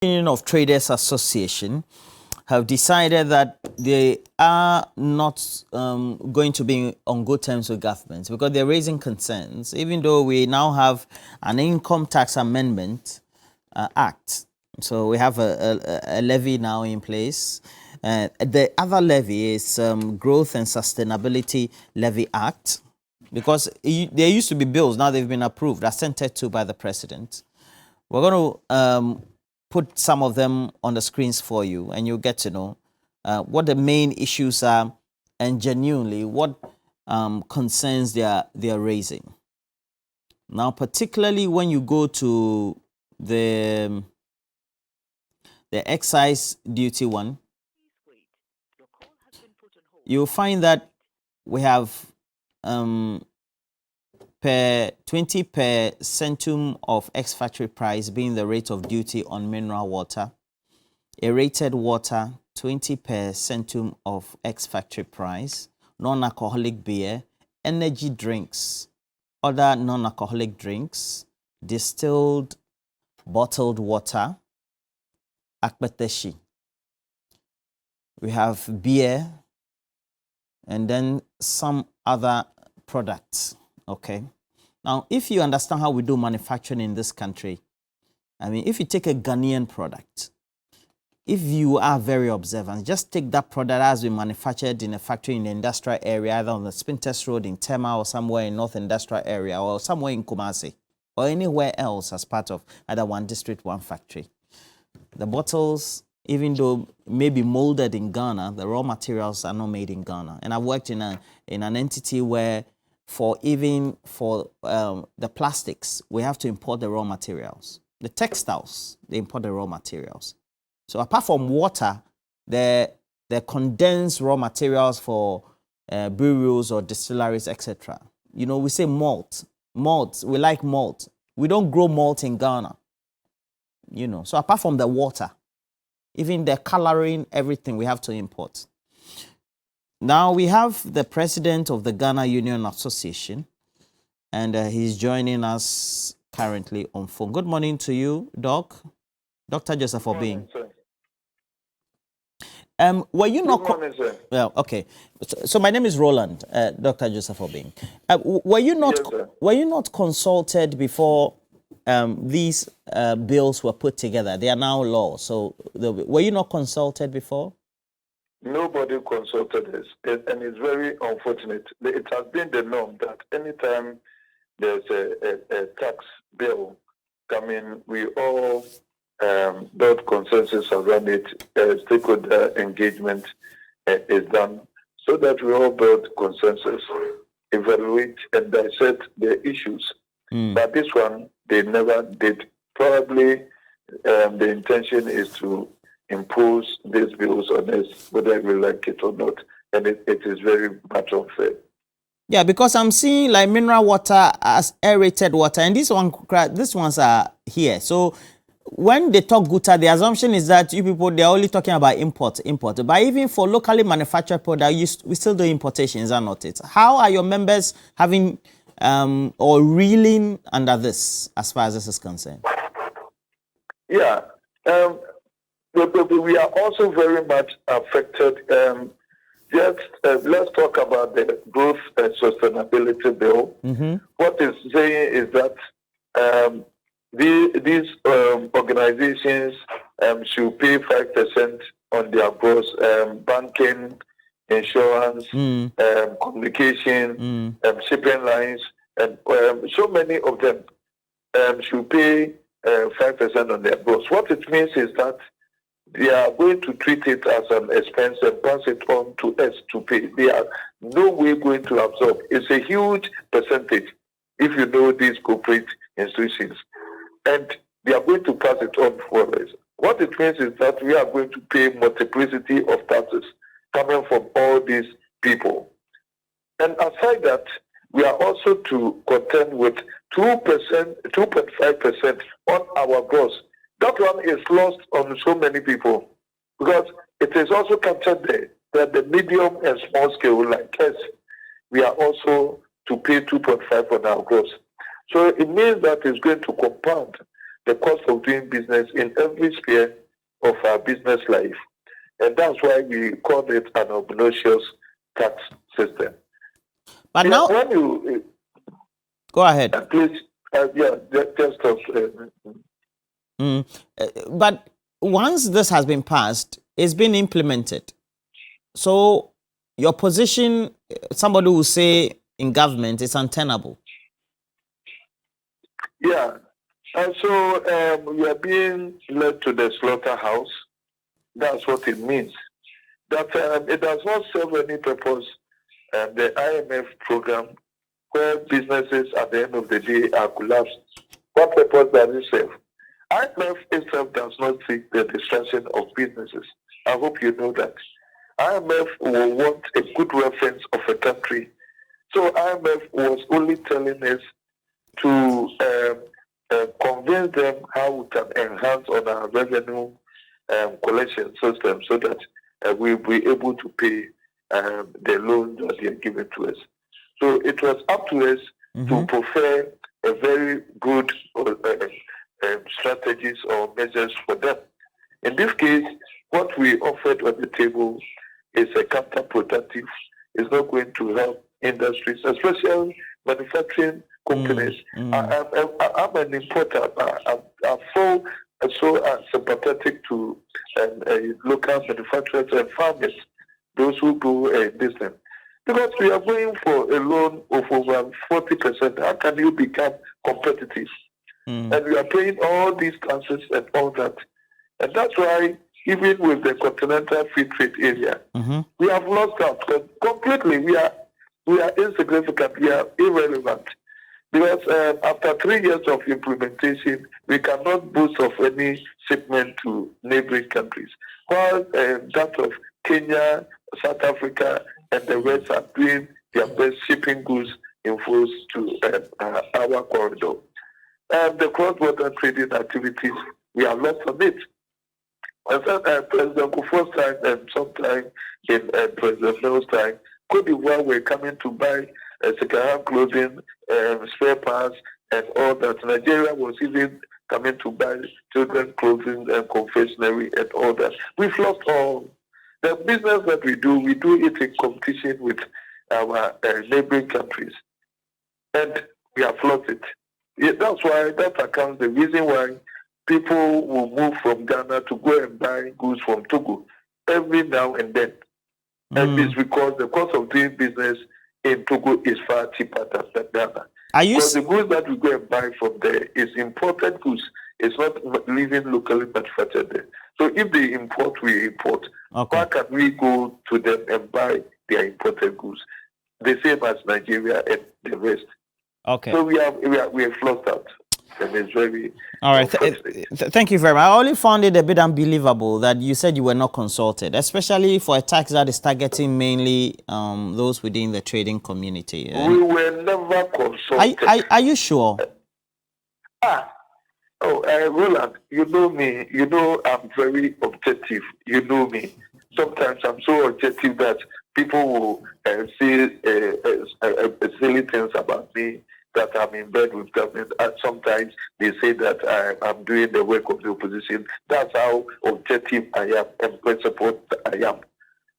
Union of Traders Association have decided that they are not going to be on good terms with government because they're raising concerns, even though we now have an income tax amendment act. So we have a levy now in place. The other levy is Growth and Sustainability Levy Act, because there used to be bills, now they've been approved, assented to by the president. We're going to put some of them on the screens for you, and you'll get to know what the main issues are and genuinely what concerns they are raising. Now, particularly when you go to the excise duty one, you'll find that we have per 20 per centum of ex-factory price being the rate of duty on mineral water, aerated water 20 per centum of ex-factory price, non-alcoholic beer, energy drinks, other non-alcoholic drinks, distilled bottled water, akpeteshi. We have beer and then some other products. Okay. Now, if you understand how we do manufacturing in this country, I mean, if you take a Ghanaian product, if you are very observant, just take that product that has been manufactured in a factory in the industrial area, either on the Spinters Road in Tema or somewhere in North Industrial Area or somewhere in Kumasi or anywhere else as part of either one district, one factory. The bottles, even though maybe molded in Ghana, the raw materials are not made in Ghana. And I've worked in an entity where even for the plastics, we have to import the raw materials. The textiles, they import the raw materials. So apart from water, the condensed raw materials for breweries or distilleries, etc. You know, we say malt. Malt, we like malt. We don't grow malt in Ghana. You know, so apart from the water, even the coloring, everything we have to import. Now we have the president of the Ghana Union Association, and he's joining us currently on phone. Good morning to you, Doc. Dr. Joseph Obing. Were you not? Good morning, sir. Well, okay. So my name is Roland, Dr. Joseph Obing. Were you not? Yes, were you not consulted before these bills were put together? They are now law. So were you not consulted before? Nobody consulted us, and it's very unfortunate. It has been the norm that anytime there's a tax bill coming, we all build consensus around it. Stakeholder engagement is done so that we all build consensus, evaluate, and dissect the issues. But this one, they never did. Probably the intention is to impose these bills on us, whether we like it or not. And it is very much unfair. Yeah, because I'm seeing like mineral water as aerated water, and these ones are here. So when they talk gutter, the assumption is that you people, they're only talking about import. But even for locally manufactured product, we still do importation, is that not it? How are your members having or reeling under this as far as this is concerned? Yeah. We are also very much affected. Let's talk about the Growth and Sustainability Bill. What it's saying is that these organizations should pay 5% on their gross banking, insurance, communication, shipping lines, and so many of them should pay 5% on their gross. What it means is that they are going to treat it as an expense and pass it on to us to pay. They are no way going to absorb. It's a huge percentage if you know these corporate institutions. And they are going to pass it on for us. What it means is that we are going to pay multiplicity of taxes coming from all these people. And aside that, we are also to contend with 2%, 2.5% on our gross. That one is lost on so many people because it is also captured there that the medium and small scale like us, we are also to pay 2.5 on our gross. So it means that it's going to compound the cost of doing business in every sphere of our business life. And that's why we call it an obnoxious tax system. But now, when you go ahead. Please, just but once this has been passed, it's been implemented. So your position, somebody will say in government, is untenable. Yeah. And so we are being led to the slaughterhouse. That's what it means. That it does not serve any purpose. The IMF program, where businesses at the end of the day are collapsed, what purpose does it serve? IMF itself does not seek the destruction of businesses. I hope you know that. IMF will want a good reference of a country. So IMF was only telling us to convince them how we can enhance on our revenue collection system so that we'll be able to pay the loans that they are giving to us. So it was up to us to prefer a very good strategies or measures for them. In this case, what we offered on the table is a counterproductive. It's not going to help industries, especially manufacturing companies. I'm an importer. I'm so sympathetic to local manufacturers and farmers, those who do business. Because we are going for a loan of over 40%. How can you become competitive? And we are paying all these taxes and all that. And that's why, even with the continental free trade area, we have lost out completely. We are insignificant. We are irrelevant. Because after 3 years of implementation, we cannot boast of any shipment to neighboring countries. While that of Kenya, South Africa, and the rest are doing their best shipping goods enforced to our corridor. And the cross-border trading activities, we are lost on it. And then President Kufuor's time and sometime in President Mills' time, Cote d'Ivoire were coming to buy second-hand clothing, spare parts, and all that. Nigeria was even coming to buy children's clothing and confectionery and all that. We've lost all. The business that we do it in competition with our neighboring countries. And we have lost it. That's why that accounts the reason why people will move from Ghana to go and buy goods from Togo every now and then. And it's because the cost of doing business in Togo is far cheaper than Ghana. Because the goods that we go and buy from there is imported goods. It's not living locally manufactured there. So if they import, we import. Okay. Why can we go to them and buy their imported goods? The same as Nigeria and the rest. Okay. So we have lost out. And it's very all right. Thank you very much. I only found it a bit unbelievable that you said you were not consulted, especially for a tax that is targeting mainly those within the trading community. We were never consulted. Are you sure? Roland, you know me. You know I'm very objective. You know me. Sometimes I'm so objective that people will say silly things about me, that I'm in bed with government. And sometimes they say that I'm doing the work of the opposition. That's how objective I am and principled I am.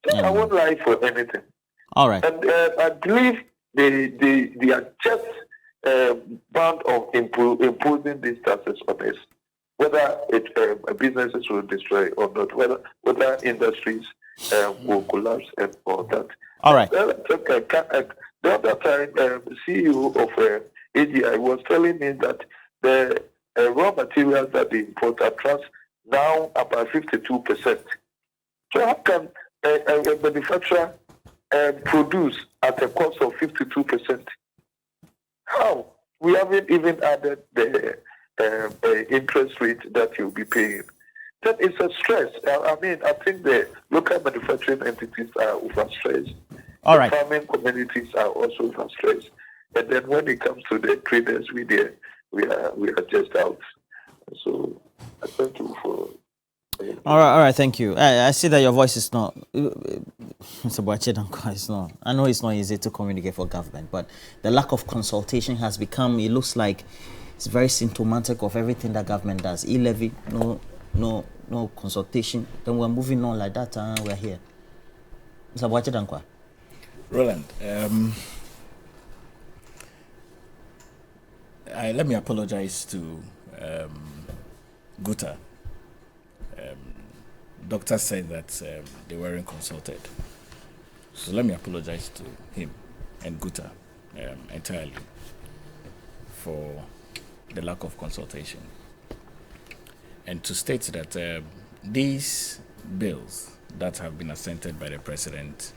So I won't lie for anything. All right. And I believe they are just bound of imposing these taxes on us, whether businesses will destroy or not, whether industries will collapse and all that. All right. The other time, the CEO of AGI was telling me that the raw materials that they import are now about 52%. So how can a manufacturer produce at a cost of 52%? How? We haven't even added the interest rate that you'll be paying. Then it's a stress. I think the local manufacturing entities are overstressed. All right. Farming communities are also overstressed. And then when it comes to the traders, we are just out. So I thank you for. All right, thank you. I see that your voice is not. Mr. Boachedanko, it's not. I know it's not easy to communicate for government, but the lack of consultation has become. It looks like It's very symptomatic of everything that government does. E-levy, no consultation. Then we're moving on like that, and we're here. So watch it, Uncle. Roland, let me apologize to Guta. Doctor said that they weren't consulted. So let me apologize to him and Guta entirely for the lack of consultation. And to state that these bills that have been assented by the president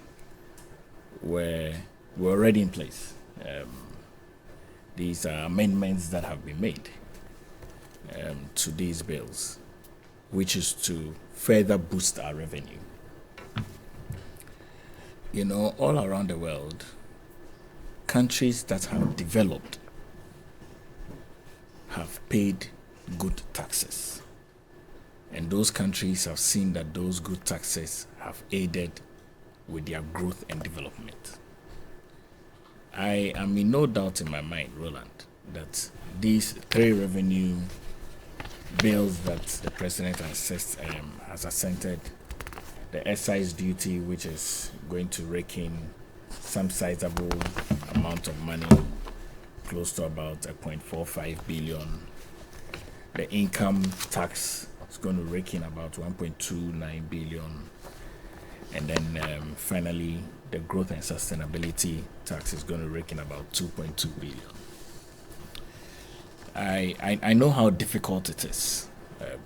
were already in place. These are amendments that have been made to these bills, which is to further boost our revenue. You know, all around the world, countries that have developed have paid good taxes. And those countries have seen that those good taxes have aided with their growth and development. I am in no doubt in my mind, Roland, that these 3 revenue bills that the president has assented, the excise duty, which is going to rake in some sizable amount of money, close to about 1.45 billion. The income tax is going to rake in about 1.29 billion. And then finally, the growth and sustainability tax is going to rake in about 2.2 billion. I know how difficult it is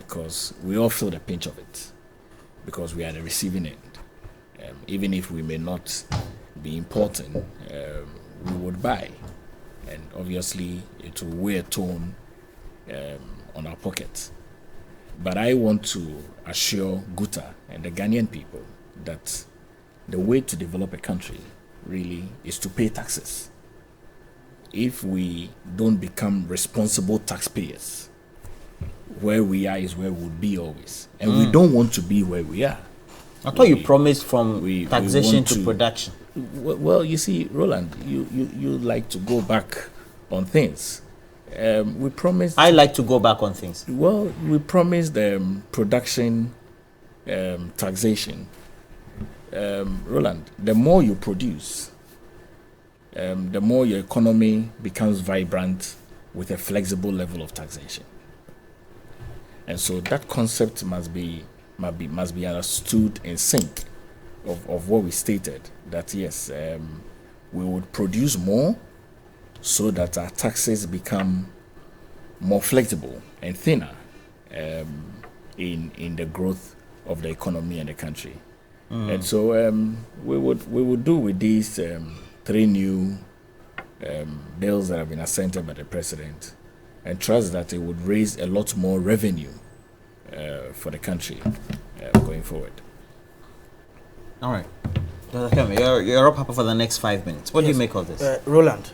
because we all feel the pinch of it because we are the receiving end. Even if we may not be importing, we would buy. And obviously, it will weigh a tone on our pockets. But I want to assure Guta and the Ghanaian people that the way to develop a country really is to pay taxes. If we don't become responsible taxpayers, where we are is where we'll be always. And we don't want to be where we are. I thought you promised from taxation to production. Well, you see, Roland, you like to go back on things. We promised... I like to go back on things. Well, we promised production taxation. Roland, the more you produce, the more your economy becomes vibrant with a flexible level of taxation. And so that concept must be understood in sync of what we stated, that yes, we would produce more so that our taxes become more flexible and thinner in the growth of the economy and the country. And so we would do with these 3 new bills that have been assented by the president, and trust that it would raise a lot more revenue for the country going forward. All right. Dr. Kemi, you're up for the next 5 minutes. What do you make of this? Roland,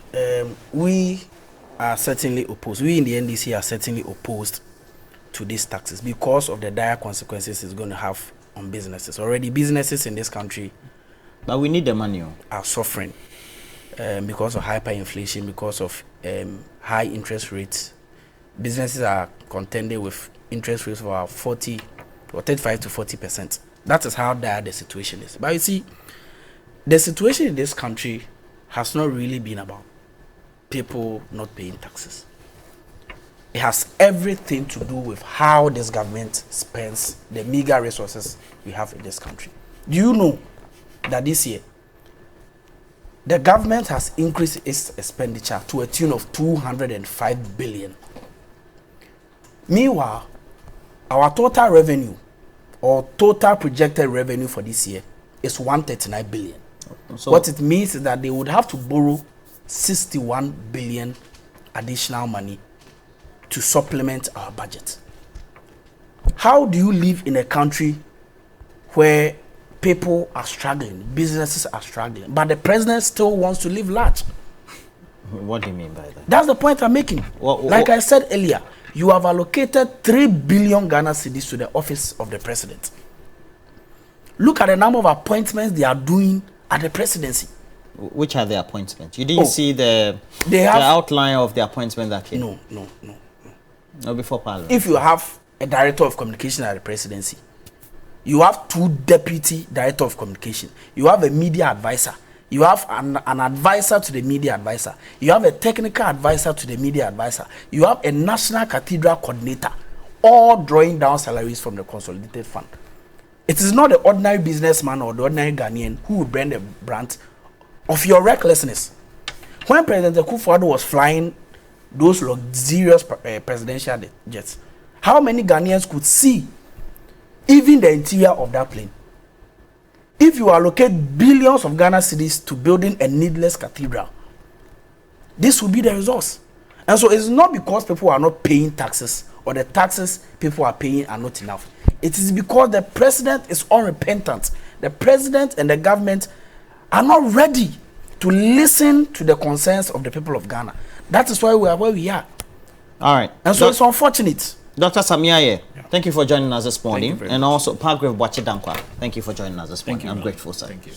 we are certainly opposed. We in the NDC are certainly opposed to these taxes because of the dire consequences it's going to have on businesses. Already businesses in this country, but we need the money, are suffering because of hyperinflation, because of high interest rates. Businesses are contending with interest rates of about 40 or 35 to 40%. That is how dire the situation is. But you see, the situation in this country has not really been about people not paying taxes. It has everything to do with how this government spends the meager resources we have in this country. Do you know that this year, the government has increased its expenditure to a tune of 205 billion. Meanwhile, our total revenue or total projected revenue for this year is 139 billion. So what it means is that they would have to borrow 61 billion additional money to supplement our budget. How do you live in a country where people are struggling, businesses are struggling, but the president still wants to live large? What do you mean by that? That's the point I'm making. Like I said earlier, you have allocated 3 billion Ghana cedis to the office of the president. Look at the number of appointments they are doing at the presidency. Which are the appointments? You didn't see the outline of the appointment that came? No. Before Parliament. If you have a director of communication at the presidency, you have 2 deputy director of communication, you have a media advisor, you have an advisor to the media advisor, you have a technical advisor to the media advisor, you have a national cathedral coordinator, all drawing down salaries from the consolidated fund. It is not the ordinary businessman or the ordinary Ghanaian who will bear the brunt of your recklessness. When President Akufo-Addo was flying those luxurious presidential jets, how many Ghanaians could see even the interior of that plane? If you allocate billions of Ghana cedis to building a needless cathedral, this will be the results. And so it's not because people are not paying taxes or the taxes people are paying are not enough. It is because the president is unrepentant. The president and the government are not ready to listen to the concerns of the people of Ghana. That is why we are where we are. All right. And so it's unfortunate. Dr. Samiaye, thank you for joining us this morning. And also, Pargrave Bwachidankwa, thank you for joining us this morning. I'm grateful, sir. Thank you.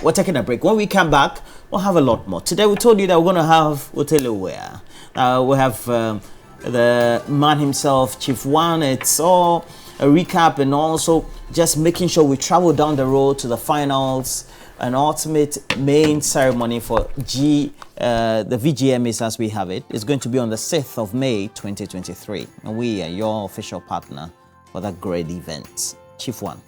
We're taking a break. When we come back, we'll have a lot more. Today, we told you that we're going to have Otelewea. We have the man himself, Chief One. It's all a recap and also just making sure we travel down the road to the finals, an ultimate main ceremony for the VGMAs as we have it. It's going to be on the 6th of May 2023. And we are your official partner for that great event. Chief One.